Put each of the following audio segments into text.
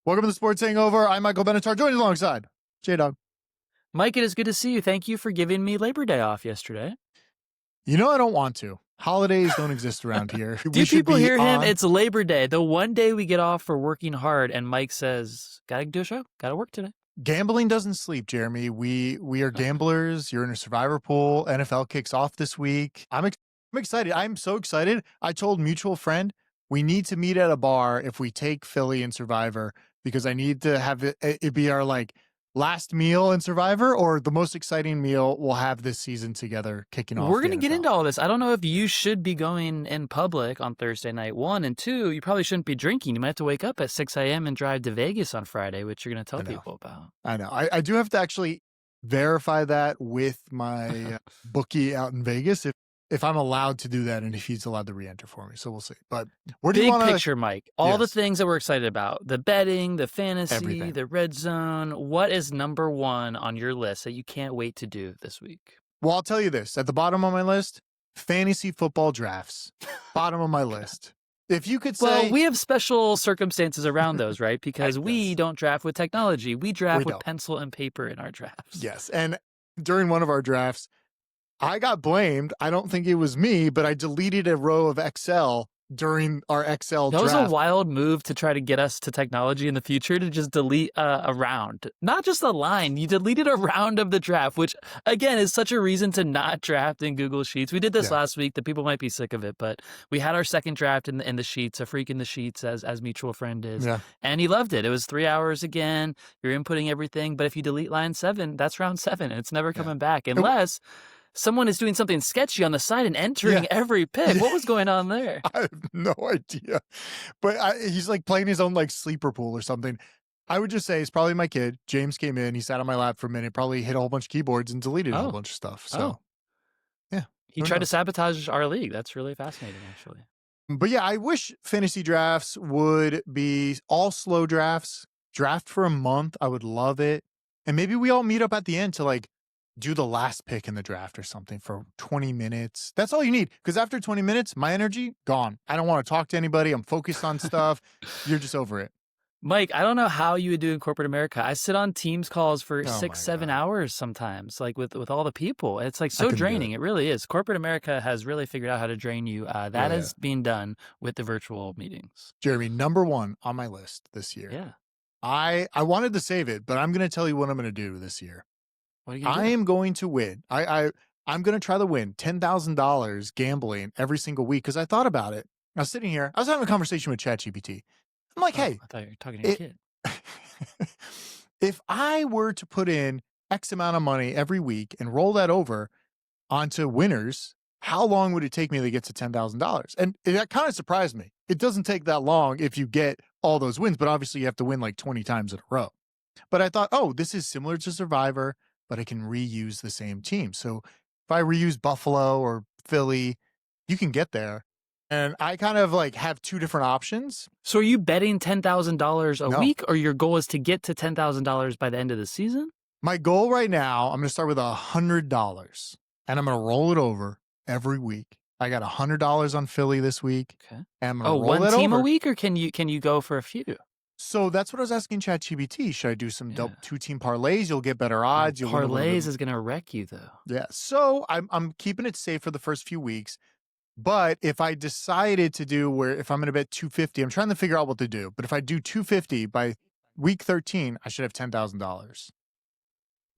Welcome to the Sports Hangover. I'm Michael Benatar, joined alongside J-DAWG. Mike, it is good to see you. Thank you for giving me Labor Day off yesterday. You know I don't want to. Holidays don't exist around here. Do people hear him? It's Labor Day, the one day we get off for working hard, and Mike says, gotta do a show, gotta work today. Gambling doesn't sleep, Jeremy. We are gamblers. You're in a survivor pool. NFL kicks off this week. I'm excited. I'm so excited. I told mutual friend we need to meet at a bar if we take Philly in Survivor, because I need to have it be our last meal in Survivor, or the most exciting meal we'll have this season together kicking off. We're going to get into all this. I don't know if you should be going in public on Thursday night, 1, and 2, you probably shouldn't be drinking. You might have to wake up at 6 a.m. and drive to Vegas on Friday, which you're going to tell people about. I know. I do have to actually verify that with my bookie out in Vegas if I'm allowed to do that and if he's allowed to re-enter for me. So we'll see. But where do you want to... Big picture, Mike. All the things that we're excited about. The betting, the fantasy, everything. The red zone. What is number one on your list that you can't wait to do this week? Well, I'll tell you this. At the bottom of my list, fantasy football drafts. Bottom of my list. If you could say... Well, we have special circumstances around those, right? Because we don't draft with technology. We draft with pencil and paper in our drafts. Yes. And during one of our drafts, I got blamed. I don't think it was me, but I deleted a row of Excel during our Excel draft. That was a wild move to try to get us to technology in the future, to just delete a round. Not just a line. You deleted a round of the draft, which, again, is such a reason to not draft in Google Sheets. We did this last week. The people might be sick of it, but we had our second draft in the Sheets, a freak in the Sheets, as mutual friend is. Yeah. And he loved it. It was 3 hours again. You're inputting everything. But if you delete line 7, that's round 7, and it's never coming back unless... someone is doing something sketchy on the side and entering every pick. What was going on there? I have no idea. But he's playing his own sleeper pool or something. I would just say it's probably my kid. James came in. He sat on my lap for a minute, probably hit a whole bunch of keyboards and deleted a whole bunch of stuff. So, He tried to sabotage our league. That's really fascinating, actually. But yeah, I wish fantasy drafts would be all slow drafts. Draft for a month. I would love it. And maybe we all meet up at the end to do the last pick in the draft or something for 20 minutes. That's all you need. Because after 20 minutes, my energy, gone. I don't want to talk to anybody. I'm focused on stuff. You're just over it. Mike, I don't know how you would do in corporate America. I sit on Teams calls for 6-7 hours sometimes, with all the people. It's so draining. It really is. Corporate America has really figured out how to drain you. That is being done with the virtual meetings. Jeremy, number one on my list this year. Yeah. I wanted to save it, but I'm going to tell you what I'm going to do this year. What are you gonna do? I am going to win. I'm going to try to win $10,000 gambling every single week, because I thought about it. I was sitting here. I was having a conversation with ChatGPT. I'm like, hey. I thought you were talking to your kid. If I were to put in X amount of money every week and roll that over onto winners, how long would it take me to get to $10,000? And that kind of surprised me. It doesn't take that long if you get all those wins, but obviously you have to win 20 times in a row. But I thought, this is similar to Survivor, but I can reuse the same team. So if I reuse Buffalo or Philly, you can get there. And I kind of have two different options. So are you betting $10,000 a week, or your goal is to get to $10,000 by the end of the season? My goal right now, I'm going to start with $100, and I'm going to roll it over every week. I got $100 on Philly this week. Okay. And I'm going to roll one team over. A week, or can you go for a few? So that's what I was asking ChatGPT. Should I do some 2-team parlays? You'll get better odds. Parlays is going to wreck you, though. Yeah. So I'm keeping it safe for the first few weeks. But if I decided to do if I'm going to bet 250, I'm trying to figure out what to do. But if I do 250 by week 13, I should have $10,000.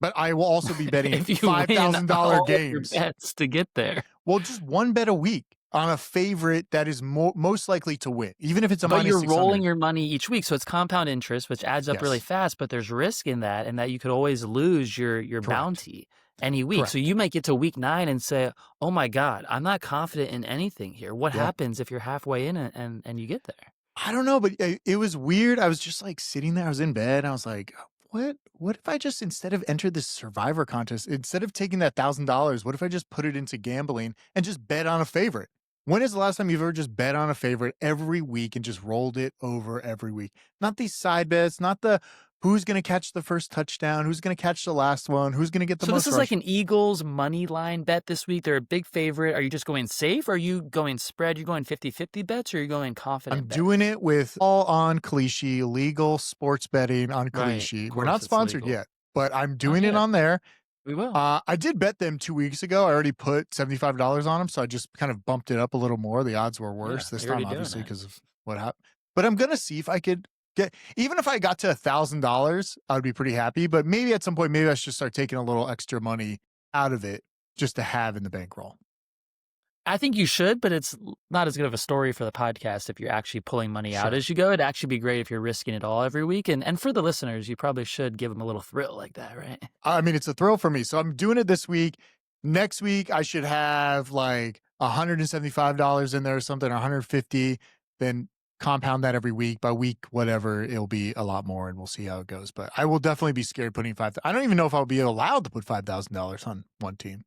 But I will also be betting $5,000 games. Your bets to get there. Well, just one bet a week on a favorite that is most likely to win, even if it's a minus 600. But you're rolling your money each week, so it's compound interest, which adds up really fast, but there's risk in that, and that you could always lose your bounty any week. Correct. So you might get to week 9 and say, oh my God, I'm not confident in anything here. What happens if you're halfway in and you get there? I don't know, but it was weird. I was just sitting there, I was in bed, and I was like, what if I just, instead of entered this Survivor contest, instead of taking that $1,000, what if I just put it into gambling and just bet on a favorite? When is the last time you've ever just bet on a favorite every week and just rolled it over every week? Not these side bets, not the who's going to catch the first touchdown, who's going to catch the last one, who's going to get the So most this is like rush. an Eagles money line bet this week. They're a big favorite. Are you just going safe? Or are you going spread? You're going 50-50 bets, or are you going confident I'm bets? doing it with all on Kalishi, legal sports betting on Right, Kalishi. of We're course not it's sponsored legal. yet, but I'm Not doing it yet. on there. We will. I did bet them 2 weeks ago. I already put $75 on them, so I just kind of bumped it up a little more. The odds were worse this you're time, already doing obviously, that. because of what happened. But I'm going to see if I could get, even if I got to $1,000, I would be pretty happy. But maybe at some point, maybe I should start taking a little extra money out of it just to have in the bankroll. I think you should, but it's not as good of a story for the podcast if you're actually pulling money out Sure. as you go. It'd actually be great if you're risking it all every week. And for the listeners, you probably should give them a little thrill like that, right? I mean, it's a thrill for me. So I'm doing it this week. Next week, I should have like $175 in there or something, or $150. Then compound that every week. By week, whatever, it'll be a lot more, and we'll see how it goes. But I will definitely be scared putting I don't even know if I'll be allowed to put $5,000 on one team.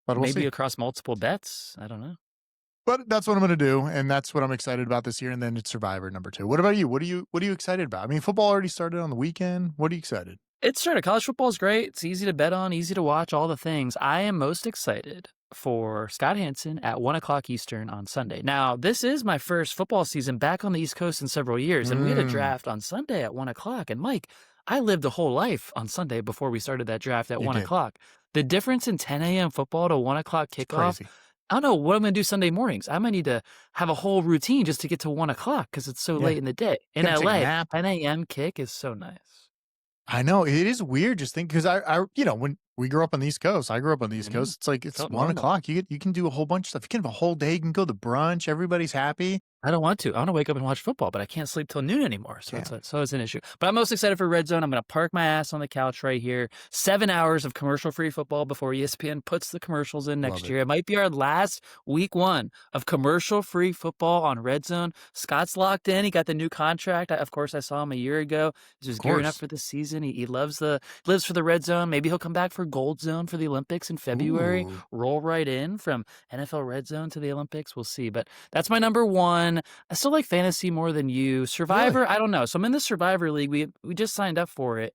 But we'll Maybe see. across multiple bets. I don't know. But that's what I'm going to do, and that's what I'm excited about this year. And then it's Survivor number 2. What about you? What are you excited about? I mean, football already started on the weekend. What are you excited? It's started. College football is great. It's easy to bet on, easy to watch, all the things. I am most excited for Scott Hansen at 1 o'clock Eastern on Sunday. Now, this is my first football season back on the East Coast in several years, and we had a draft on Sunday at 1 o'clock. And Mike, I lived a whole life on Sunday before we started that draft at 1 o'clock. The difference in 10 a.m. football to 1 o'clock kickoff, I don't know what I'm going to do Sunday mornings. I might need to have a whole routine just to get to 1 o'clock because it's so late in the day. In LA, 10 a.m. kick is so nice. I know it is weird just think because I when we grew up on the East Coast, I grew up on the East Coast. It's like it's 1 o'clock. You can do a whole bunch of stuff. You can have a whole day. You can go to brunch. Everybody's happy. I don't want to. I want to wake up and watch football, but I can't sleep till noon anymore. So it's an issue. But I'm most excited for RedZone. I'm going to park my ass on the couch right here. 7 hours of commercial-free football before ESPN puts the commercials in next year. It might be our last week 1 of commercial-free football on RedZone. Scott's locked in. He got the new contract. Of course, I saw him a year ago. He was gearing up for the season. He lives for the RedZone. Maybe he'll come back for Gold Zone for the Olympics in February. Roll right in from NFL RedZone to the Olympics. We'll see. But that's my number 1. I still like fantasy more than you. Survivor, I don't know. So I'm in the Survivor League. We just signed up for it.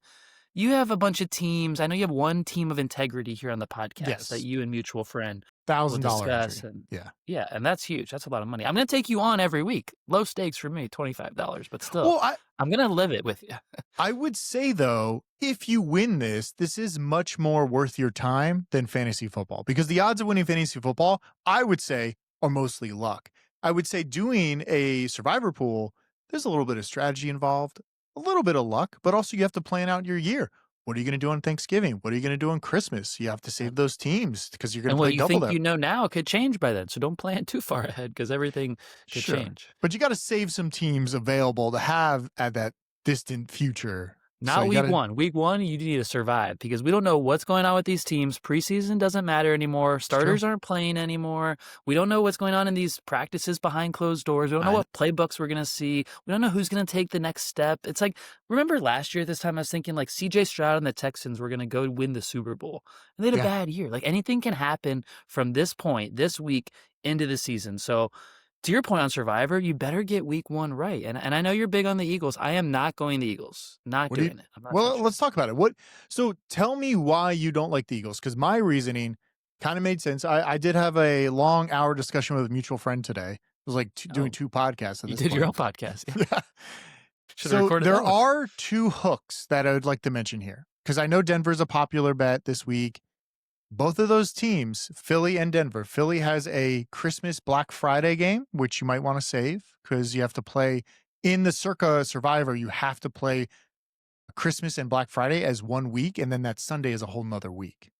You have a bunch of teams. I know you have one team of integrity here on the podcast that you and mutual friend $1,000. Yeah, and that's huge. That's a lot of money. I'm going to take you on every week. Low stakes for me, $25, but still, I'm going to live it with you. I would say, though, if you win this is much more worth your time than fantasy football because the odds of winning fantasy football, I would say, are mostly luck. I would say doing a Survivor pool, there's a little bit of strategy involved, a little bit of luck, but also you have to plan out your year. What are you going to do on Thanksgiving? What are you going to do on Christmas? You have to save those teams because you're going to play double. And what you think you know now could change by then, so don't plan too far ahead because everything could change. But you got to save some teams available to have at that distant future. Not week 1. Week 1, you need to survive because we don't know what's going on with these teams. Preseason doesn't matter anymore. Starters aren't playing anymore. We don't know what's going on in these practices behind closed doors. We don't know what playbooks we're going to see. We don't know who's going to take the next step. It's like, remember last year at this time, I was thinking like CJ Stroud and the Texans were going to go win the Super Bowl. And they had a bad year. Like anything can happen from this point, this week into the season. So to your point on Survivor, you better get week 1 right. And I know you're big on the Eagles. I am not going the Eagles. Not doing it. Let's talk about it. So tell me why you don't like the Eagles, because my reasoning kind of made sense. I did have a long hour discussion with a mutual friend today. It was like doing 2 podcasts. You did your own podcast. Yeah. So there are 2 hooks that I would like to mention here, because I know Denver's a popular bet this week. Both of those teams, Philly and Denver, Philly has a Christmas Black Friday game, which you might want to save because you have to play in the Circa Survivor. You have to play Christmas and Black Friday as one week, and then that Sunday is a whole nother week.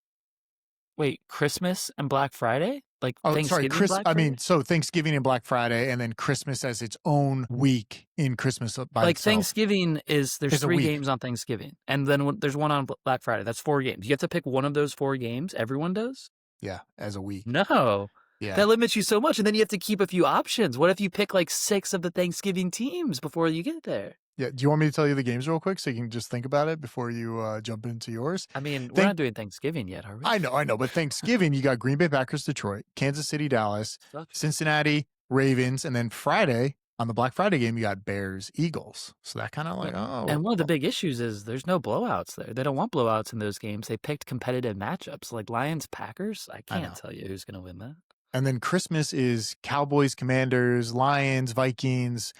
Wait, Christmas and Black Friday? Like Thanksgiving? So Thanksgiving and Black Friday, and then Christmas as its own week in Christmas by like itself. Thanksgiving there's 3 games on Thanksgiving, and then there's one on Black Friday. That's 4 games. You have to pick one of those 4 games. Everyone does? Yeah, as a week. No. Yeah. That limits you so much, and then you have to keep a few options. What if you pick like 6 of the Thanksgiving teams before you get there? Yeah. Do you want me to tell you the games real quick so you can just think about it before you jump into yours? I mean, we're not doing Thanksgiving yet, are we? I know. But Thanksgiving, you got Green Bay Packers, Detroit, Kansas City, Dallas, Cincinnati, Ravens, and then Friday, on the Black Friday game, you got Bears, Eagles. So that kind of like, And one of the big issues is there's no blowouts there. They don't want blowouts in those games. They picked competitive matchups like Lions, Packers. I can't tell you who's going to win that. And then Christmas is Cowboys, Commanders, Lions, Vikings,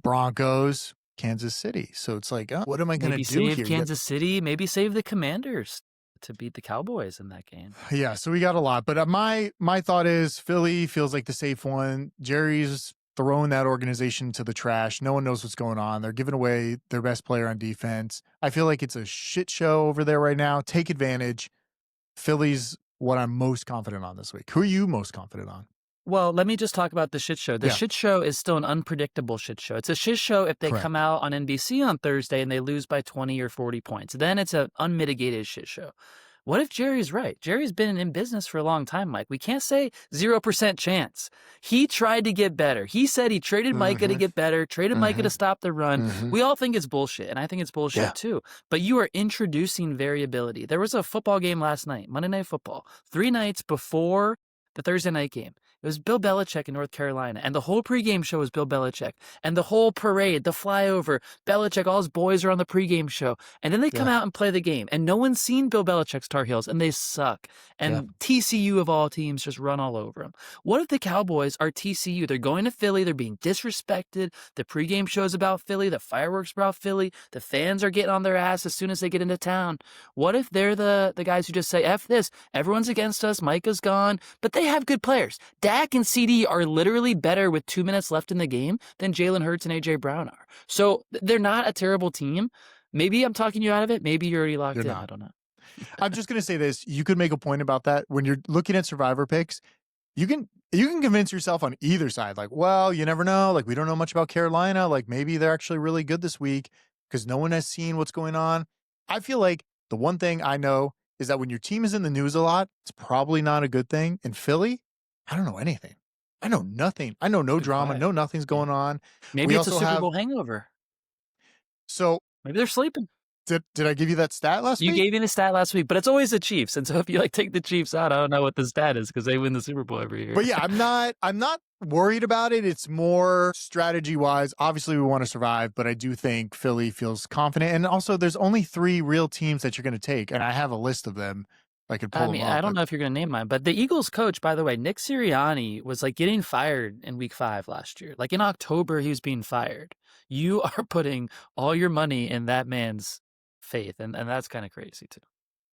Broncos, Kansas City. So it's like, what am I going to do here? Maybe save Kansas City. Maybe save the Commanders to beat the Cowboys in that game. Yeah, so we got a lot. But my thought is Philly feels like the safe one. Jerry's throwing that organization to the trash. No one knows what's going on. They're giving away their best player on defense. I feel like it's a shit show over there right now. Take advantage. Philly's what I'm most confident on this week. Who are you most confident on? Well, let me just talk about the shit show. The shit show is still an unpredictable shit show. It's a shit show if they come out on NBC on Thursday and they lose by 20 or 40 points. Then it's an unmitigated shit show. What if Jerry's right? Jerry's been in business for a long time, Mike. We can't say 0% chance. He tried to get better. He said he traded Micah to get better, traded Micah to stop the run. We all think it's bullshit, and I think it's bullshit too. But you are introducing variability. There was a football game last night, Monday Night Football, 3 nights before the Thursday night game. It was Bill Belichick in North Carolina, and the whole pregame show was Bill Belichick, and the whole parade, the flyover, Belichick, all his boys are on the pregame show, and then they come out and play the game, and no one's seen Bill Belichick's Tar Heels, and they suck, and TCU of all teams just run all over them. What if the Cowboys are TCU? They're going to Philly, they're being disrespected, the pregame show is about Philly, the fireworks are about Philly, the fans are getting on their ass as soon as they get into town. What if they're the guys who just say, F this, everyone's against us, Micah's gone, but they have good players. Dak and CD are literally better with 2 minutes left in the game than Jalen Hurts and A.J. Brown are. So they're not a terrible team. Maybe I'm talking you out of it. Maybe you're already locked in. I don't know. I'm just going to say this. You could make a point about that. When you're looking at survivor picks, you can convince yourself on either side. Like, well, you never know. Like, we don't know much about Carolina. Like, maybe they're actually really good this week because no one has seen what's going on. I feel like the one thing I know is that when your team is in the news a lot, it's probably not a good thing. In Philly, I don't know anything. I know nothing. I know no drama. No, nothing's going on. Maybe it's a Super Bowl hangover. So maybe they're sleeping. Did I give you that stat last week? You gave me the stat last week, but it's always the Chiefs. And so if you take the Chiefs out, I don't know what the stat is because they win the Super Bowl every year. But yeah, I'm not worried about it. It's more strategy wise. Obviously, we want to survive, but I do think Philly feels confident. And also, there's only 3 real teams that you're going to take, and I have a list of them. I could pull them up. I don't know if you're going to name mine, but the Eagles coach, by the way, Nick Sirianni, was getting fired in week 5 last year. In October, he was being fired. You are putting all your money in that man's faith, and that's kind of crazy too.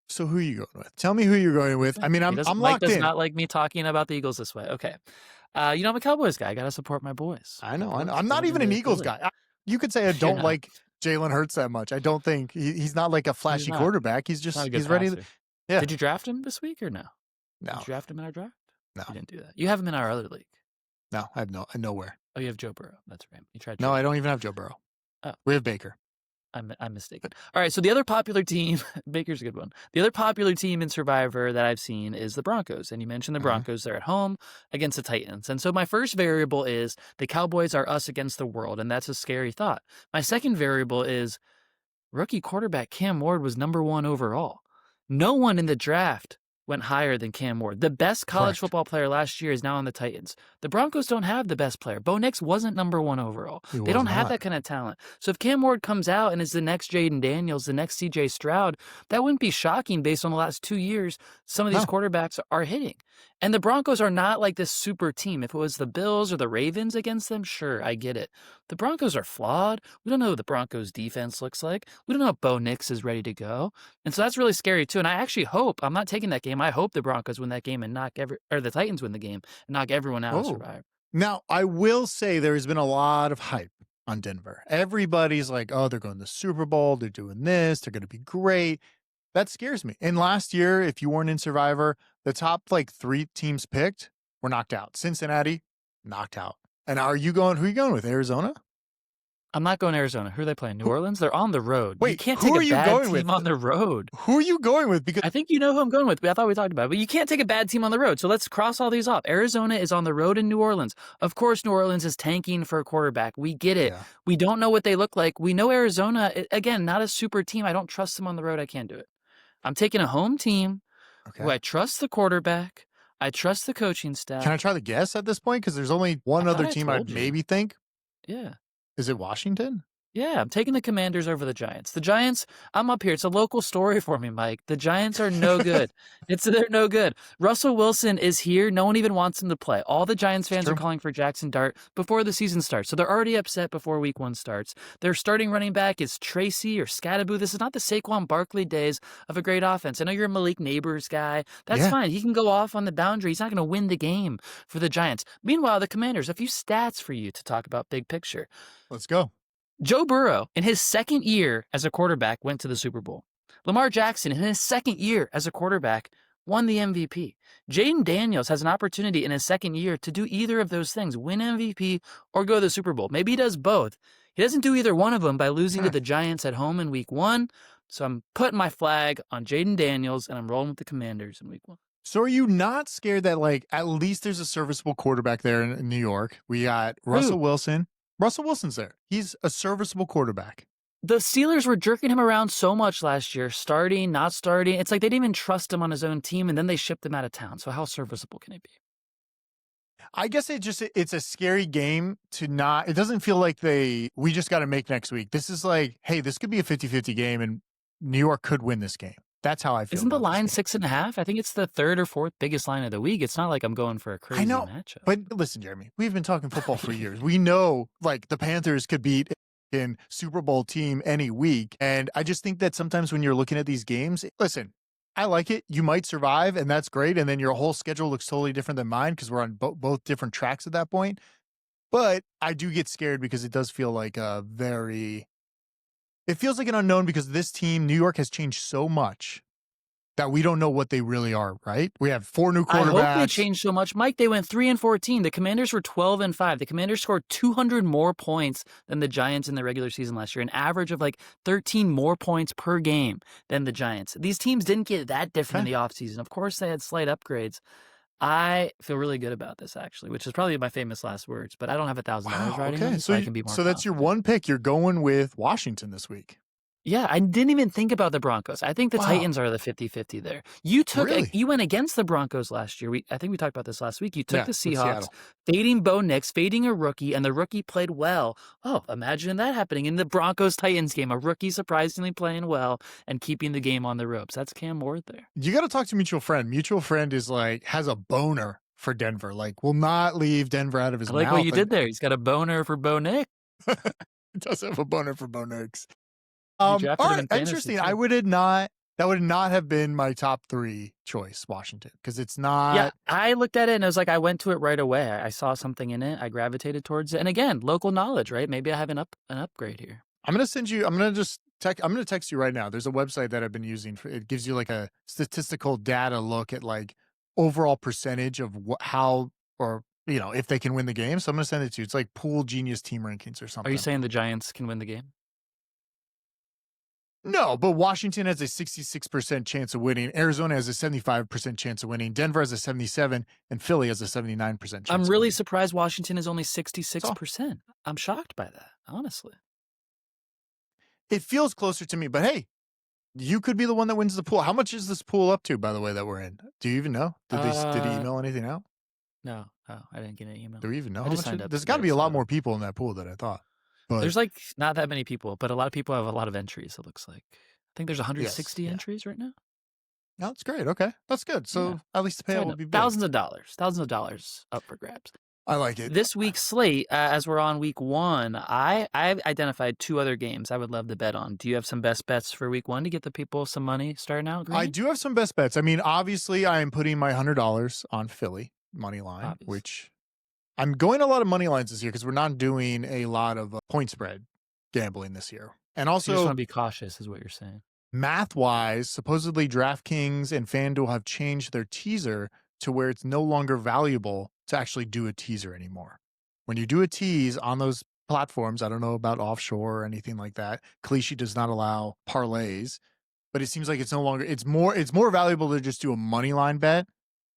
So who are you going with? Tell me who you're going with. I mean, I'm Mike locked in. does not like me talking about the Eagles this way. Okay. I'm a Cowboys guy. I got to support my boys. I know. I'm not even an Eagles guy. You could say I don't like Jalen Hurts that much. I don't think he's not like a flashy quarterback. He's just, he's ready. Yeah. Did you draft him this week or no? No. Did you draft him in our draft? No. You didn't do that. You have him in our other league. No, I have nowhere. Oh, you have Joe Burrow. That's right. You tried. No, I don't even have Joe Burrow. Oh. We have Baker. I'm mistaken. All right, so the other popular team, Baker's a good one. The other popular team in Survivor that I've seen is the Broncos. And you mentioned the Broncos. They're at home against the Titans. And so my first variable is the Cowboys are us against the world, and that's a scary thought. My second variable is rookie quarterback Cam Ward was number 1 overall. No one in the draft went higher than Cam Ward. The best college football player last year is now on the Titans. The Broncos don't have the best player. Bo Nix wasn't number 1 overall. They don't have that kind of talent. So if Cam Ward comes out and is the next Jaden Daniels, the next CJ Stroud, that wouldn't be shocking based on the last 2 years some of these quarterbacks are hitting. And the Broncos are not like this super team. If it was the Bills or the Ravens against them, sure, I get it. The Broncos are flawed. We don't know what the Broncos defense looks like. We don't know if Bo Nix is ready to go. And so that's really scary too. And I actually hope, I'm not taking that game. I hope the Broncos win that game and or the Titans win the game and knock everyone out and survive. Now, I will say there has been a lot of hype on Denver. Everybody's like, oh, they're going to the Super Bowl. They're doing this. They're going to be great. That scares me. And last year, if you weren't in Survivor, the top 3 teams picked were knocked out. Cincinnati, knocked out. And who are you going with? Arizona? I'm not going to Arizona. Who are they playing? New Orleans? They're on the road. Wait, you can't take a bad team on the road. Who are you going with? Because I think you know who I'm going with. I thought we talked about it. But you can't take a bad team on the road. So let's cross all these off. Arizona is on the road in New Orleans. Of course, New Orleans is tanking for a quarterback. We get it. Yeah. We don't know what they look like. We know Arizona, again, not a super team. I don't trust them on the road. I can't do it. I'm taking a home team who I trust the quarterback. I trust the coaching staff. Can I try the guess at this point? Because there's only one other team I'd maybe think. Yeah. Is it Washington? Yeah, I'm taking the Commanders over the Giants. The Giants, I'm up here. It's a local story for me, Mike. The Giants are no good. They're no good. Russell Wilson is here. No one even wants him to play. All the Giants It's fans are true. calling for Jackson Dart before the season starts. So they're already upset before week 1 starts. Their starting running back is Tracy or Scadaboo. This is not the Saquon Barkley days of a great offense. I know you're a Malik Neighbors guy. That's Yeah. fine. He can go off on the boundary. He's not going to win the game for the Giants. Meanwhile, the Commanders, a few stats for you to talk about big picture. Let's go. Joe Burrow, in his second year as a quarterback, went to the Super Bowl. Lamar Jackson, in his second year as a quarterback, won the MVP. Jaden Daniels has an opportunity in his second year to do either of those things, win MVP or go to the Super Bowl. Maybe he does both. He doesn't do either one of them by losing to the Giants at home in week 1. So I'm putting my flag on Jaden Daniels, and I'm rolling with the Commanders in week 1. So are you not scared that, like, at least there's a serviceable quarterback there in New York? We got Russell Wilson. Russell Wilson's there. He's a serviceable quarterback. The Steelers were jerking him around so much last year, starting, not starting. It's like they didn't even trust him on his own team, and then they shipped him out of town. So how serviceable can he be? I guess it's a scary game to not, it doesn't feel like we just got to make next week. This is like, hey, this could be a 50-50 game and New York could win this game. That's how I feel. Isn't the line 6.5? I think it's the 3rd or 4th biggest line of the week. It's not like I'm going for a crazy matchup. But listen, Jeremy, we've been talking football for years. We know, like, the Panthers could beat in Super Bowl team any week. And I just think that sometimes when you're looking at these games, listen, I like it. You might survive, and that's great. And then your whole schedule looks totally different than mine because we're on both different tracks at that point. But I do get scared because it does feel like it feels like an unknown because this team, New York, has changed so much that we don't know what they really are, right? We have 4 new quarterbacks. I hope they changed so much. Mike, they went 3-14. The Commanders were 12-5. The Commanders scored 200 more points than the Giants in the regular season last year, an average of like 13 more points per game than the Giants. These teams didn't get that different in the offseason. Of course, they had slight upgrades. I feel really good about this, actually, which is probably my famous last words, but I don't have $1,000 riding on it, so I can be more So that's your one pick. You're going with Washington this week. Yeah, I didn't even think about the Broncos. I think the Titans are the 50-50 there. You went against the Broncos last year. I think we talked about this last week. You took the Seahawks, fading Bo Nix, fading a rookie, and the rookie played well. Oh, imagine that happening in the Broncos-Titans game. A rookie surprisingly playing well and keeping the game on the ropes. That's Cam Ward there. You got to talk to mutual friend. Mutual friend is like, has a boner for Denver. Like, will not leave Denver out of his mouth. I like what you did there. He's got a boner for Bo Nix. He does have a boner for Bo Nix. All right, interesting. That would not have been my top 3 choice, Washington, because it's not. Yeah, I looked at it and I was like, I went to it right away. I saw something in it. I gravitated towards it. And again, local knowledge, right? Maybe I have an upgrade here. I'm going to text you right now. There's a website that I've been using. It gives you like a statistical data look at like overall percentage of if they can win the game. So I'm going to send it to you. It's like Pool Genius Team Rankings or something. Are you saying the Giants can win the game? No, but Washington has a 66% chance of winning. Arizona has a 75% chance of winning. Denver has a 77%, and Philly has a 79% chance. I'm really surprised Washington is only 66%. I'm shocked by that, honestly. It feels closer to me, but hey, you could be the one that wins the pool. How much is this pool up to, by the way, that we're in? Do you even know? Did he email anything out? No, I didn't get an email. Do we even know? There's got to be a lot more people in that pool than I thought. But there's like not that many people, but a lot of people have a lot of entries, it looks like. I think there's 160 entries right now. No, that's great. Okay. That's good. So at least the payout will be big. Thousands of dollars up for grabs. I like it. This week's slate, as we're on week 1, I've identified 2 other games I would love to bet on. Do you have some best bets for week 1 to get the people some money starting out? Green? I do have some best bets. I mean, obviously, I am putting my $100 on Philly money line, which I'm going a lot of money lines this year because we're not doing a lot of point spread gambling this year. And also, you just want to be cautious is what you're saying. Math-wise, supposedly DraftKings and FanDuel have changed their teaser to where it's no longer valuable to actually do a teaser anymore. When you do a tease on those platforms, I don't know about offshore or anything like that. Clichy does not allow parlays, but it seems like it's no longer, it's more valuable to just do a money line bet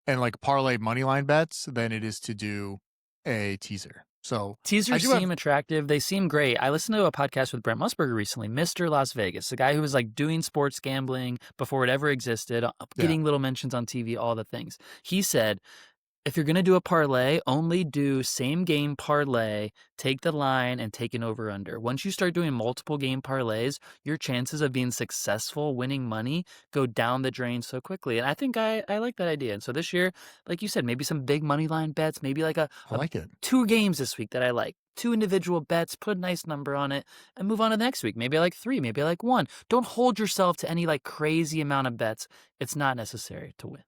and like parlay money line bets than it is to do a teaser. So teasers seem attractive. They seem great. I listened to a podcast with Brent Musburger recently, Mr. Las Vegas, the guy who was like doing sports gambling before it ever existed, getting little mentions on TV, all the things. He said, if you're going to do a parlay, only do same game parlay, take the line and take an over under. Once you start doing multiple game parlays, your chances of being successful, winning money, go down the drain so quickly. And I think I like that idea. And so this year, like you said, maybe some big money line bets, maybe like I like it. 2 games this week that I like. 2 individual bets, put a nice number on it, and move on to next week. Maybe I like 3, maybe I like 1. Don't hold yourself to any like crazy amount of bets. It's not necessary to win.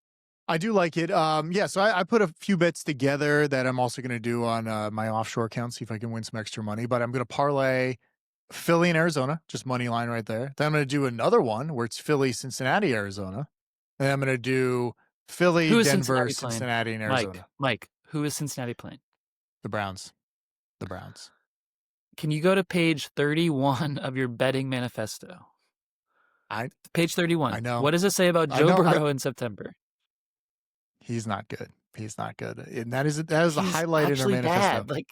I do like it. Yeah, so I put a few bets together that I'm also going to do on my offshore account, see if I can win some extra money. But I'm going to parlay Philly and Arizona, just money line right there. Then I'm going to do another one where it's Philly, Cincinnati, Arizona. And then I'm going to do Philly, Denver, Cincinnati, and Arizona. Mike, who is Cincinnati playing? The Browns. The Browns. Can you go to page 31 of your betting manifesto? Page 31. I know. What does it say about Joe Burrow in September? He's not good. He's not good. And that is the highlight in our manifesto. Bad. Like,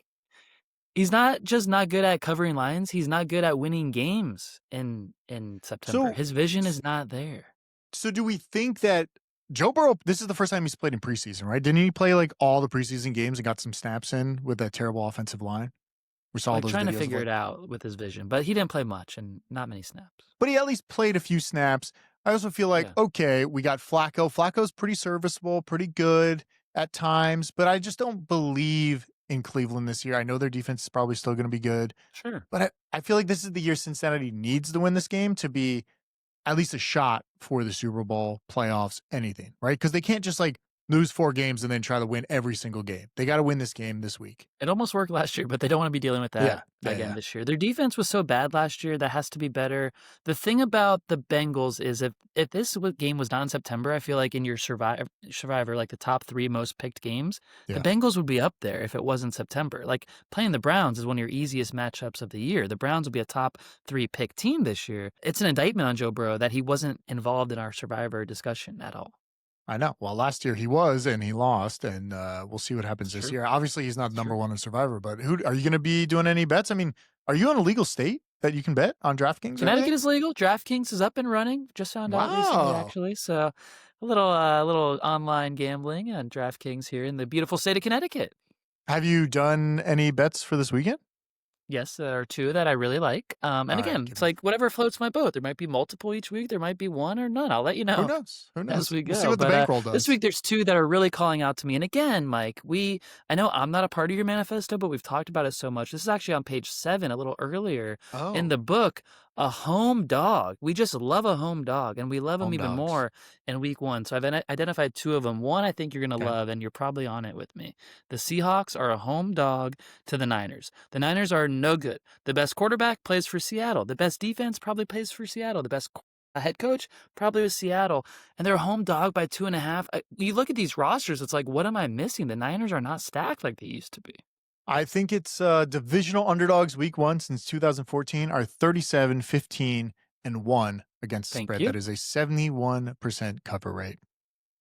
he's not just not good at covering lines. He's not good at winning games in September. His vision is not there. So do we think that Joe Burrow, this is the first time he's played in preseason, right? Didn't he play like all the preseason games and got some snaps in with that terrible offensive line? We saw those trying videos to figure it out with his vision, but he didn't play much and not many snaps. But he at least played a few snaps. I also feel like, okay, we got Flacco. Flacco's pretty serviceable, pretty good at times, but I just don't believe in Cleveland this year. I know their defense is probably still going to be good. Sure. But I feel like this is the year Cincinnati needs to win this game to be at least a shot for the Super Bowl, playoffs, anything, right? Because they can't just like lose 4 games and then try to win every single game. They got to win this game this week. It almost worked last year, but they don't want to be dealing with that again this year. Their defense was so bad last year. That has to be better. The thing about the Bengals is if this game was not in September, I feel like in your Survivor, like the top 3 most picked games, the Bengals would be up there if it was in September. Like playing the Browns is one of your easiest matchups of the year. The Browns would be a top 3 pick team this year. It's an indictment on Joe Burrow that he wasn't involved in our Survivor discussion at all. I know. Well, last year he was, and he lost, and we'll see what happens this year. Obviously, he's not number 1 in Survivor, but who are you going to be doing any bets? I mean, are you in a legal state that you can bet on DraftKings? Connecticut is legal. DraftKings is up and running. Just found out recently, actually. So a little online gambling on DraftKings here in the beautiful state of Connecticut. Have you done any bets for this weekend? Yes, there are 2 that I really like. And again, it's like whatever floats my boat. There might be multiple each week. There might be 1 or none. I'll let you know. Who knows? As we go. We'll see what the bankroll does. This week, there's 2 that are really calling out to me. And again, Mike, I know I'm not a part of your manifesto, but we've talked about it so much. This is actually on page 7, a little earlier in the book. A home dog. We just love a home dog, and we love them even more in week 1. So I've identified 2 of them. One I think you're going to love, and you're probably on it with me. The Seahawks are a home dog to the Niners. The Niners are no good. The best quarterback plays for Seattle. The best defense probably plays for Seattle. The best head coach probably was Seattle, and they're a home dog by 2.5. You look at these rosters, it's like, what am I missing? The Niners are not stacked like they used to be. I think it's divisional underdogs week 1 since 2014 are 37, 15, and 1 against the spread. That is a 71% cover rate.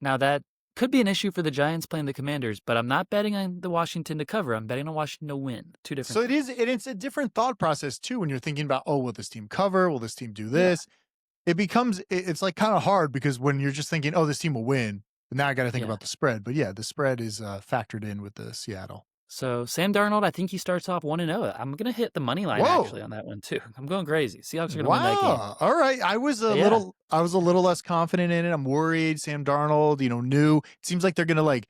Now that could be an issue for the Giants playing the Commanders, but I'm not betting on the Washington to cover. I'm betting on Washington to win. 2 different. So it's a different thought process too when you're thinking about, oh, will this team cover? Will this team do this? It's like kind of hard because when you're just thinking, oh, this team will win, now I got to think about the spread. But yeah, the spread is factored in with the Seattle. So Sam Darnold, I think he starts off 1-0. I'm going to hit the money line actually on that one too. I'm going crazy. Seahawks are going to win that game. All right. I was a little less confident in it. I'm worried. Sam Darnold, new. It seems like they're going to like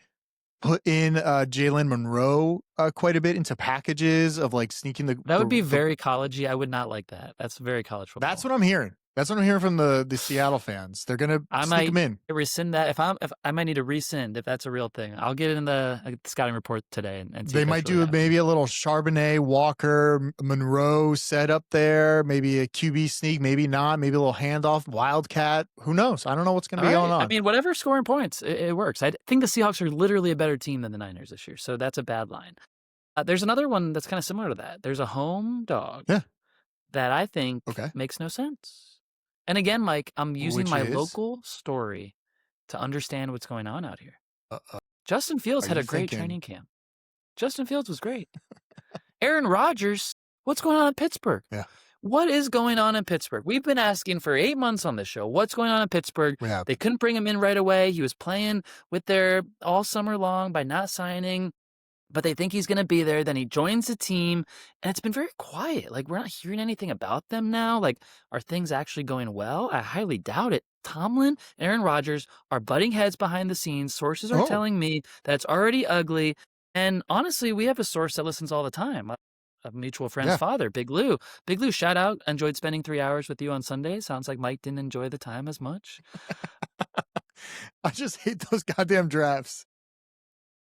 put in Jalen Monroe quite a bit into packages of like sneaking the. That would be very collegey. I would not like that. That's very college football. That's what I'm hearing. That's what I'm hearing from the Seattle fans. They're gonna sneak them in. Rescind that. If I might need to rescind if that's a real thing. I'll get it in the scouting report today and see. They might do maybe a little Charbonnet, Walker, Monroe set up there. Maybe a QB sneak. Maybe not. Maybe a little handoff, Wildcat. Who knows? I don't know what's gonna be going on. I mean, whatever scoring points, it works. I think the Seahawks are literally a better team than the Niners this year, so that's a bad line. There's another one that's kind of similar to that. There's a home dog. That I think makes no sense. And again, Mike, I'm using my local story to understand what's going on out here. Justin Fields had a great training camp. Justin Fields was great. Aaron Rodgers, what's going on in Pittsburgh? What is going on in Pittsburgh? We've been asking for 8 months on this show. What's going on in Pittsburgh? Yeah. They couldn't bring him in right away. He was playing with their all summer long by not signing, but they think he's going to be there. Then he joins the team, and it's been very quiet. Like, we're not hearing anything about them now. Like, are things actually going well? I highly doubt it. Tomlin, Aaron Rodgers are butting heads behind the scenes. Sources are Oh, telling me that it's already ugly. And honestly, we have a source that listens all the time. A mutual friend's yeah. father, Big Lou. Big Lou, shout out. Enjoyed spending 3 hours with you on Sunday. Sounds like Mike didn't enjoy the time as much. I just hate those goddamn drafts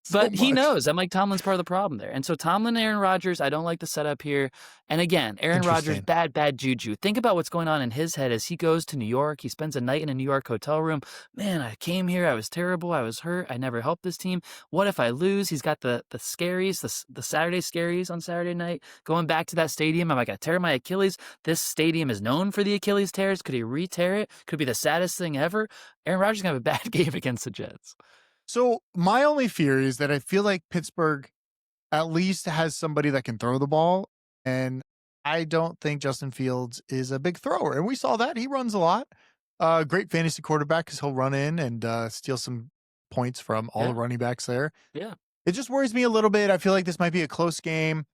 so But he much. knows that Mike Tomlin's part of the problem there. And so Tomlin, Aaron Rodgers, I don't like the setup here. And again, Aaron Rodgers, Interesting. bad juju. Think about what's going on in his head as he goes to New York. He spends a night in a New York hotel room. Man, I came here. I was terrible. I was hurt. I never helped this team. What if I lose? He's got the scaries, the Saturday scaries on Saturday night. Going back to that stadium, am I going to tear my Achilles? This stadium is known for the Achilles tears. Could he re-tear it? Could be the saddest thing ever. Aaron Rodgers is going to have a bad game against the Jets. So my only fear is that I feel like Pittsburgh at least has somebody that can throw the ball. And I don't think Justin Fields is a big thrower. And we saw that. He runs a lot. Great fantasy quarterback because he'll run in and steal some points from all the Yeah, running backs there. yeah. It just worries me a little bit. I feel like this might be a close game.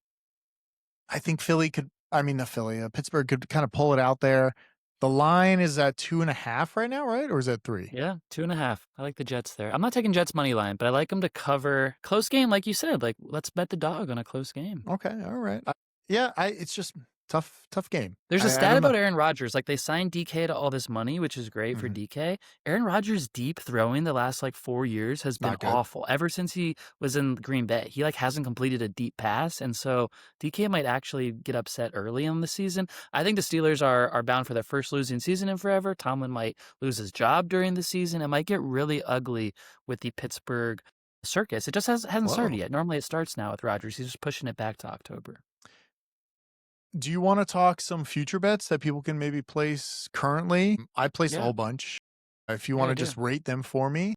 I think Pittsburgh could kind of pull it out there. The line is at 2.5 right now, right? Or is that 3? Yeah, 2.5. I like the Jets there. I'm not taking Jets money line, but I like them to cover close game, like you said. Like, let's bet the dog on a close game. Okay. All right. It's just tough game. There's a I stat don't know. about Aaron Rodgers. Like, they signed DK to all this money, which is great for Mhm. DK. Aaron Rodgers' deep throwing the last, 4 years has been Not good. awful. Ever since he was in Green Bay, he, hasn't completed a deep pass. And so DK might actually get upset early in the season. I think the Steelers are bound for their first losing season in forever. Tomlin might lose his job during the season. It might get really ugly with the Pittsburgh circus. It just hasn't started Whoa. yet. Normally it starts now with Rodgers. He's just pushing it back to October. Do you want to talk some future bets that people can maybe place currently? I placed a Yeah, whole bunch. If you yeah, want I to do. just rate them for me,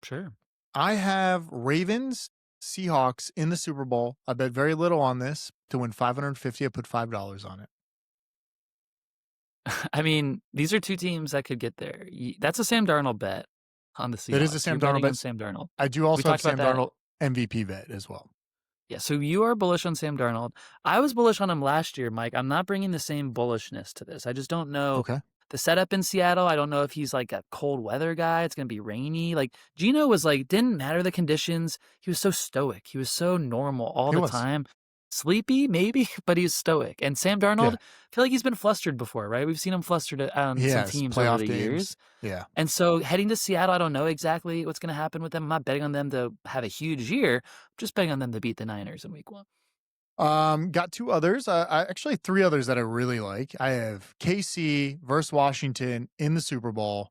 Sure. I have Ravens, Seahawks in the Super Bowl. I bet very little on this to win 550. I put $5 on it. I mean, these are two teams that could get there. That's a Sam Darnold bet on the It is a Seahawks. You're Sam Darnold betting on bet. Sam Darnold. I do We also have talked about Sam that. Darnold MVP bet as well. Yeah, so you are bullish on Sam Darnold. I was bullish on him last year, Mike. I'm not bringing the same bullishness to this. I just don't know Okay. the setup in Seattle. I don't know if he's like a cold weather guy. It's going to be rainy. Like Gino was didn't matter the conditions. He was so stoic. He was so normal all He the was. time. Sleepy, maybe, but he's stoic. And Sam Darnold, Yeah. I feel like he's been flustered before, right? We've seen him flustered on He some has teams over playoff the games. years. Yeah. And so heading to Seattle, I don't know exactly what's going to happen with them. I'm not betting on them to have a huge year. I'm just betting on them to beat the Niners in week 1. Got 2 others. I actually 3 others that I really like. I have KC versus Washington in the Super Bowl.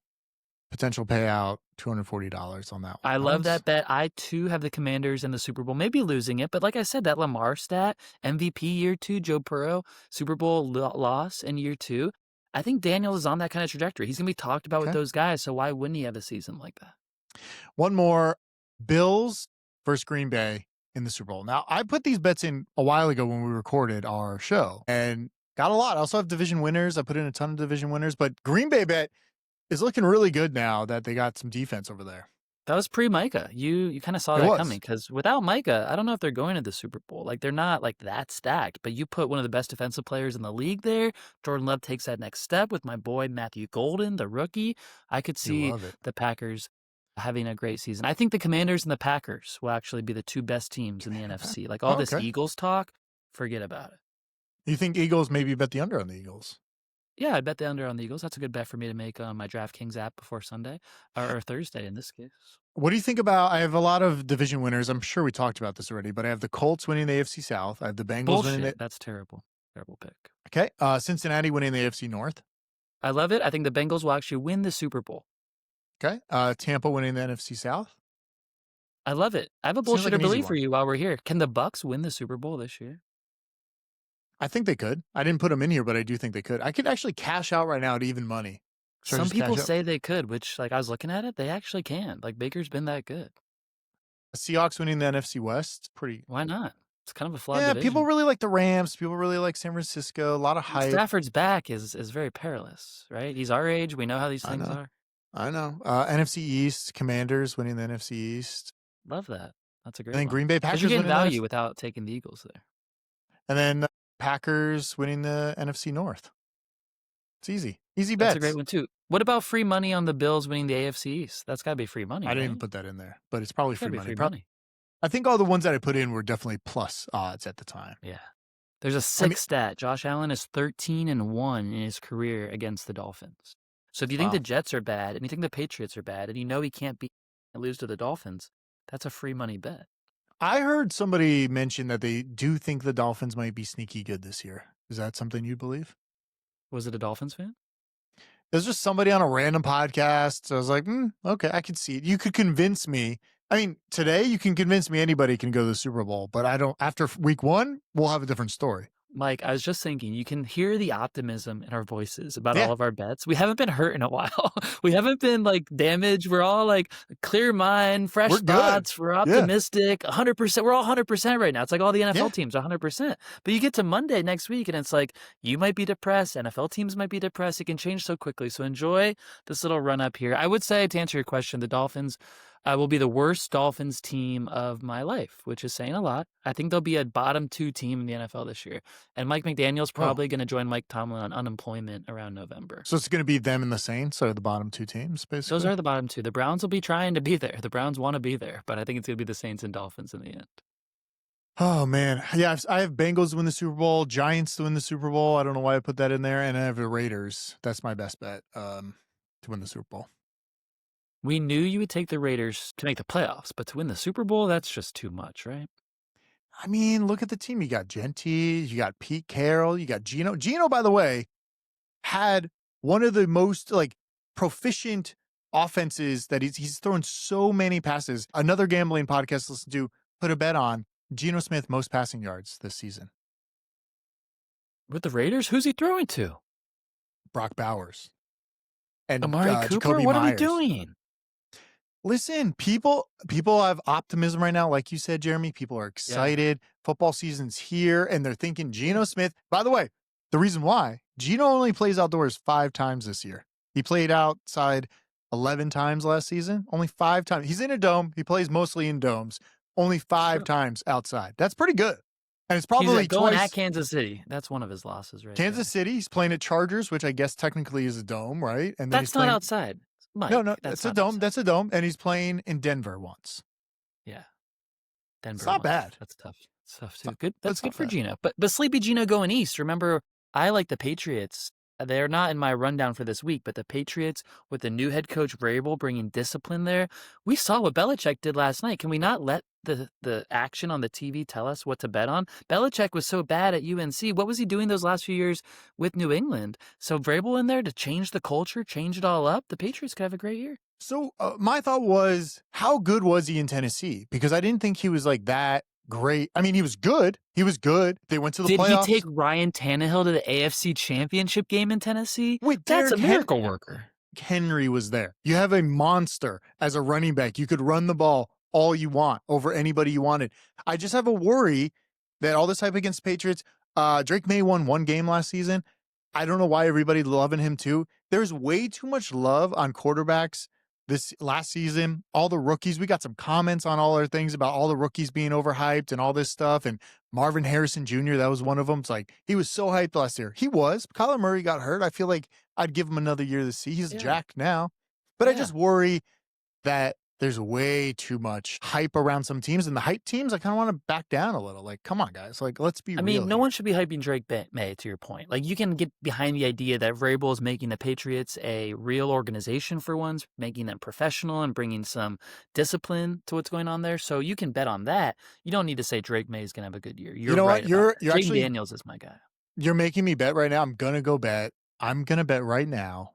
Potential payout $240 on that one. I love that bet. I too have the Commanders in the Super Bowl, maybe losing it, but like I said, that Lamar stat, MVP year 2, Joe Burrow, Super Bowl loss in year 2. I think Daniel is on that kind of trajectory. He's going to be talked about with Okay. those guys, so why wouldn't he have a season like that? One more. Bills versus Green Bay in the Super Bowl. Now, I put these bets in a while ago when we recorded our show and got a lot. I also have division winners. I put in a ton of division winners, but Green Bay bet is looking really good now that they got some defense over there. That was pre-Micah. You kind of saw It that was. coming because without Micah, I don't know if they're going to the Super Bowl. They're not that stacked, but you put one of the best defensive players in the league there. Jordan Love takes that next step with my boy Matthew Golden, the rookie. I could You see love it. the Packers having a great season. I think the Commanders and the Packers will actually be the 2 best teams in the NFC. All Oh, this okay. Eagles talk, forget about it. You think Eagles, maybe bet the under on the Eagles? Yeah, I'd bet the under on the Eagles. That's a good bet for me to make on my DraftKings app before Sunday or Thursday in this case. What do you think about? I have a lot of division winners. I'm sure we talked about this already, but I have the Colts winning the AFC South. I have the Bengals winning Bullshit. it. That's terrible. Terrible pick. Okay. Cincinnati winning the AFC North. I love it. I think the Bengals will actually win the Super Bowl. Okay. Tampa winning the NFC South. I love it. I have a Seems like bullshitter an easy belief for one. you while we're here. Can the Bucks win the Super Bowl this year? I think they could. I didn't put them in here, but I do think they could. I could actually cash out right now at even money. Should I Some just cash people out? say they could, which I was looking at it, they actually can. Baker's been that good. Seahawks winning the NFC West. Pretty Why not? It's kind of a flawed Yeah, people division. really like the Rams. People really like San Francisco. A lot of hype. Stafford's back is very perilous, right? He's our age. We know how these I things know. are. I know. NFC East, Commanders winning the NFC East. Love that. That's a And great then one. Green Bay Because you're Packers getting winning the NFC. value without taking the Eagles there. And then Packers winning the NFC North. It's easy. Easy That's a great bets. one too. What about free money on the Bills winning the AFC East? That's got to be free money, I right? didn't even put that in there, but it's probably Gotta free be money. free money. I think all the ones that I put in were definitely plus odds at the time. Yeah. There's a sick stat. Josh Allen is 13-1 in his career against the Dolphins. So if you think the Jets are bad and you think the Patriots are bad and you know he can't lose to the Dolphins, that's a free money bet. I heard somebody mention that they do think the Dolphins might be sneaky good this year. Is that something you believe? Was it a Dolphins fan? There's just somebody on a random podcast. So I was like, okay, I can see it. You could convince me. I mean, today you can convince me anybody can go to the Super Bowl, but I don't. After week 1, we'll have a different story. Mike, I was just thinking, you can hear the optimism in our voices about all of our bets. We haven't been hurt in a while. We haven't been like damaged. We're all like clear mind, fresh thoughts. We're optimistic, 100%. We're all 100% right now. It's like all the NFL teams are 100%. But you get to Monday next week and it's like, you might be depressed. NFL teams might be depressed. It can change so quickly. So enjoy this little run up here. I would say, to answer your question, the Dolphins will be the worst Dolphins team of my life, which is saying a lot. I think they'll be a bottom 2 team in the NFL this year. And Mike McDaniel's probably going to join Mike Tomlin on unemployment around November. So it's going to be them and the Saints, so the bottom 2 teams, basically? Those are the bottom 2. The Browns will be trying to be there. The Browns want to be there, but I think it's going to be the Saints and Dolphins in the end. Oh, man. Yeah, I have Bengals to win the Super Bowl, Giants to win the Super Bowl. I don't know why I put that in there. And I have the Raiders. That's my best bet to win the Super Bowl. We knew you would take the Raiders to make the playoffs, but to win the Super Bowl, that's just too much, right? I mean, look at the team. You got Genty, you got Pete Carroll, you got Geno. Geno, by the way, had one of the most proficient offenses that he's thrown so many passes. Another gambling podcast listen to put a bet on Geno Smith most passing yards this season. With the Raiders? Who's he throwing to? Brock Bowers. And Amari Cooper? Jacoby What Myers. are we doing? Listen, people have optimism right now. Like you said, Jeremy, people are excited. Yeah. Football season's here, and they're thinking Geno Smith. By the way, the reason why, Geno only plays outdoors 5 times this year. He played outside 11 times last season, only 5 times. He's in a dome. He plays mostly in domes, only 5 times outside. That's pretty good. And it's probably he's going at Kansas City. That's one of his losses, right? Kansas City, he's playing at Chargers, which I guess technically is a dome, right? And then that's not outside. Mike, no, that's a dome. Outside. That's a dome, and he's playing in Denver once. Yeah, Denver. It's not bad. That's tough. It's tough too. Good. That's good for Geno. But Sleepy Geno going east. Remember, I like the Patriots. They're not in my rundown for this week, but the Patriots with the new head coach Vrabel bringing discipline there. We saw what Belichick did last night. Can we not let the action on the TV tell us what to bet on? Belichick was so bad at UNC. What was he doing those last few years with New England? So Vrabel in there to change the culture, change it all up. The Patriots could have a great year. So my thought was, how good was he in Tennessee? Because I didn't think he was like that great. I mean, he was good. He was good. They went to the playoffs. Did he take Ryan Tannehill to the AFC Championship game in Tennessee? Wait, that's a miracle worker. Henry was there. You have a monster as a running back. You could run the ball all you want over anybody you wanted. I just have a worry that all this hype against Patriots, Drake May won 1 game last season. I don't know why everybody's loving him too. There's way too much love on quarterbacks this last season. All the rookies, we got some comments on all our things about all the rookies being overhyped and all this stuff. And Marvin Harrison Jr., that was one of them. It's like, he was so hyped last year. He was. Kyler Murray got hurt. I feel like I'd give him another year to see. He's jacked now. But I just worry that there's way too much hype around some teams, and the hype teams, I kind of want to back down a little. Like, come on, guys. Like, let's be real. I mean, no here. one should be hyping Drake May, to your point. Like, you can get behind the idea that Vrabel is making the Patriots a real organization for once, making them professional and bringing some discipline to what's going on there. So you can bet on that. You don't need to say Drake May is going to have a good year. You know right what? You're actually, Daniels is my guy. You're making me bet right now. I'm going to go bet. I'm going to bet right now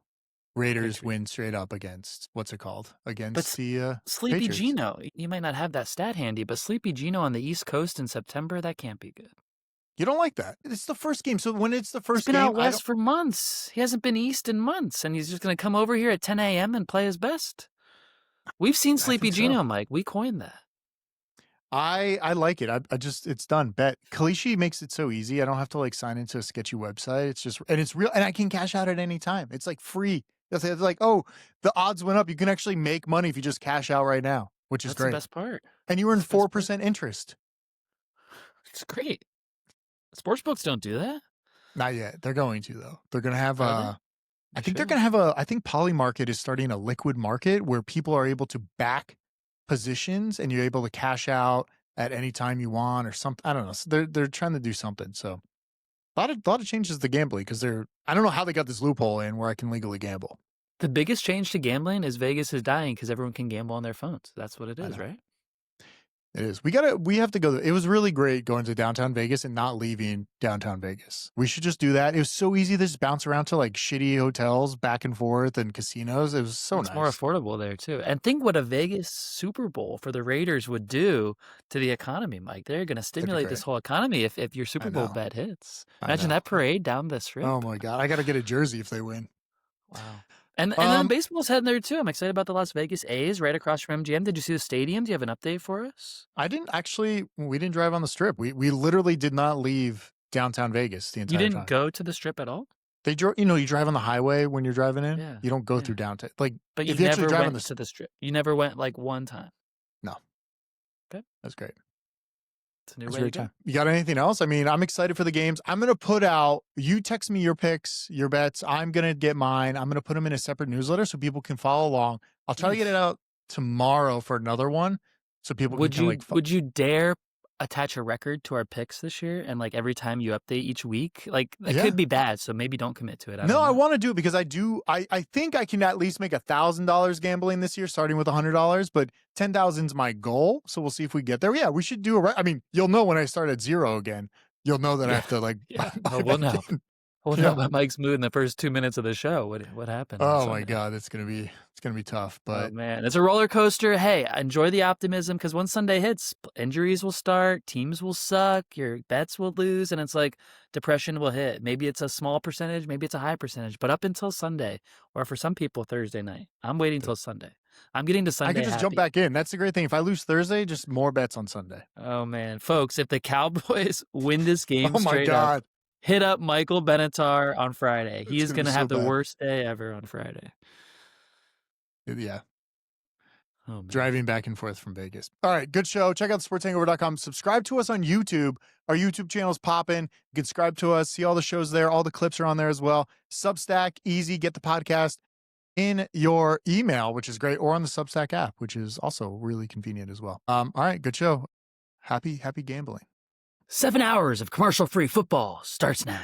Raiders win straight up against, what's it called? Against the Sleepy Patriots. Geno. You might not have that stat handy, but Sleepy Geno on the East Coast in September, that can't be good. You don't like that? It's the first game. So when it's the first game, he's been out west for months. He hasn't been east in months, and he's just going to come over here at 10 a.m. and play his best. We've seen Sleepy Geno, Mike. We coined that. I like it. I just it's done. Bet Kalishi makes it so easy. I don't have to like sign into a sketchy website. It's just and it's real, and I can cash out at any time. It's like free. It's like, oh, the odds went up. You can actually make money if you just cash out right now, which is That's great. the best part. And you earn That's the best 4% interest. It's great. Sportsbooks don't do that. Not yet. They're going to though. They're gonna have Are they? I think they're should. gonna have a. I think Polymarket is starting a liquid market where people are able to back positions and you're able to cash out at any time you want or something. I don't know. So they're trying to do something. So a lot of changes to gambling because I don't know how they got this loophole in where I can legally gamble. The biggest change to gambling is Vegas is dying because everyone can gamble on their phones. That's what it is, right? It is. We have to go. It was really great going to downtown Vegas and not leaving downtown Vegas. We should just do that. It was so easy to just bounce around to like shitty hotels back and forth and casinos. It was so It's nice. more affordable there too. And think what a Vegas Super Bowl for the Raiders would do to the economy, Mike. They're going to stimulate this whole economy if your Super Bowl bet hits. Imagine that parade down the strip. Oh my God. I got to get a jersey if they win. Wow. And then baseball's heading there too. I'm excited about the Las Vegas A's right across from MGM. Did you see the stadium? Do you have an update for us? I didn't actually. We didn't drive on the strip. We literally did not leave downtown Vegas the entire time. You didn't go to the strip at all? They drove. You drive on the highway when you're driving in. Yeah. You don't go through downtown. Like, but you if you never actually drive went to the strip. You never went like one time. No. Okay. That's great. It's a new way to go. You got anything else? I mean, I'm excited for the games. I'm going to put out, you text me your picks, your bets. I'm going to get mine. I'm going to put them in a separate newsletter so people can follow along. I'll try to get it out tomorrow for another one so people can Would you dare attach a record to our picks this year? And like every time you update each week, like it could be bad. So maybe don't commit to it. I want to do it because I think I can at least make $1,000 gambling this year, starting with $100, but 10,000 is my goal. So we'll see if we get there. Yeah, we should do it. I mean, you'll know when I start at zero again, you'll know that I have to like, we'll know. We'll know about Mike's mood in the first 2 minutes of the show. What happened? Oh my God, it's gonna be tough. But man, it's a roller coaster. Hey, enjoy the optimism because once Sunday hits, injuries will start, teams will suck, your bets will lose, and it's like depression will hit. Maybe it's a small percentage, maybe it's a high percentage, but up until Sunday, or for some people Thursday night, I'm waiting till Sunday. I'm getting to Sunday. I can just jump back in. That's the great thing. If I lose Thursday, just more bets on Sunday. Oh man, folks, if the Cowboys win this game, oh my God. Hit up Michael Benatar on Friday. He is going to have the worst day ever on Friday. Yeah. Oh, driving back and forth from Vegas. All right, good show. Check out sportshangover.com. Subscribe to us on YouTube. Our YouTube channel is popping. You can subscribe to us, see all the shows there. All the clips are on there as well. Substack, easy. Get the podcast in your email, which is great, or on the Substack app, which is also really convenient as well. All right, good show. Happy gambling. 7 hours of commercial-free football starts now.